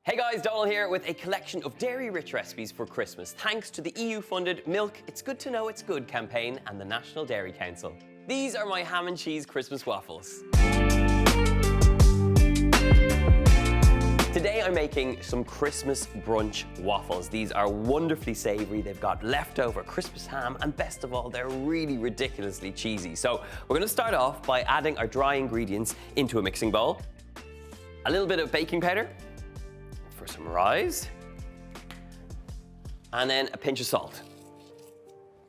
Hey guys, Donal here with a collection of dairy-rich recipes for Christmas, thanks to the EU-funded Milk It's Good to Know It's Good campaign and the National Dairy Council. These are my ham and cheese Christmas waffles. Today I'm making some Christmas brunch waffles. These are wonderfully savoury, they've got leftover Christmas ham, and best of all, they're really ridiculously cheesy. So we're going to start off by adding our dry ingredients into a mixing bowl. A little bit of baking powder for some rise, and then a pinch of salt.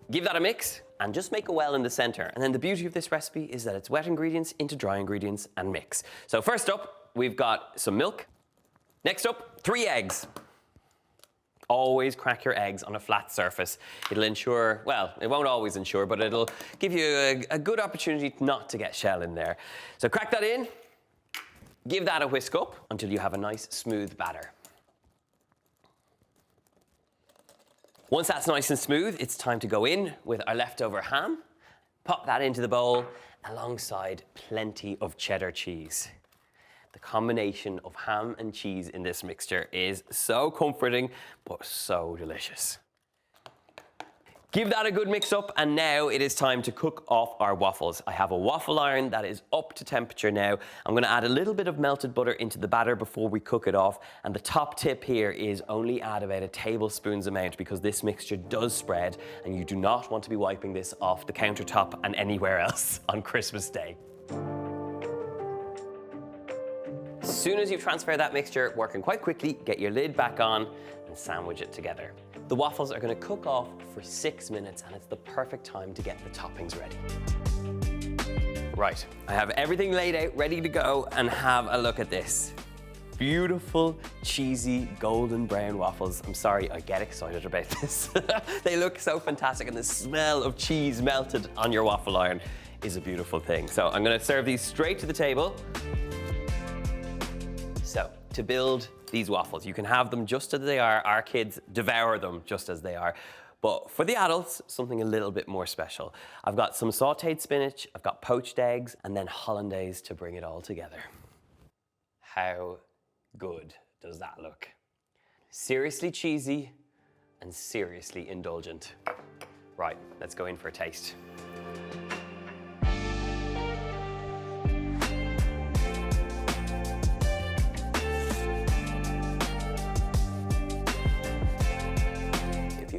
Give that a mix and just make a well in the center. And then the beauty of this recipe is that it's wet ingredients into dry ingredients and mix. So first up, we've got some milk. Next up, 3 eggs. Always crack your eggs on a flat surface. It'll ensure, well, it won't always ensure, but it'll give you a good opportunity not to get shell in there. So crack that in, give that a whisk up until you have a nice smooth batter. Once that's nice and smooth, it's time to go in with our leftover ham. Pop that into the bowl alongside plenty of cheddar cheese. The combination of ham and cheese in this mixture is so comforting, but so delicious. Give that a good mix up, and now it is time to cook off our waffles. I have a waffle iron that is up to temperature now. I'm gonna add a little bit of melted butter into the batter before we cook it off. And the top tip here is only add about a tablespoon's amount because this mixture does spread and you do not want to be wiping this off the countertop and anywhere else on Christmas Day. As soon as you've transferred that mixture, working quite quickly, get your lid back on and sandwich it together. The waffles are going to cook off for 6 minutes, and it's the perfect time to get the toppings ready. Right, I have everything laid out, ready to go, and have a look at this. Beautiful, cheesy, golden brown waffles. I'm sorry, I get excited about this. They look so fantastic, and the smell of cheese melted on your waffle iron is a beautiful thing. So I'm going to serve these straight to the table. So, to build these waffles, you can have them just as they are. Our kids devour them just as they are. But for the adults, something a little bit more special. I've got some sauteed spinach, I've got poached eggs, and then hollandaise to bring it all together. How good does that look? Seriously cheesy and seriously indulgent. Right, let's go in for a taste.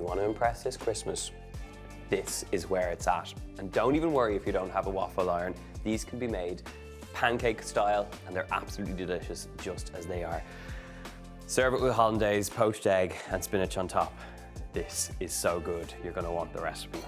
Want to impress this Christmas, this is where it's at. And don't even worry if you don't have a waffle iron. These can be made pancake style and they're absolutely delicious just as they are. Serve it with hollandaise, poached egg and spinach on top. This is so good, you're going to want the recipe.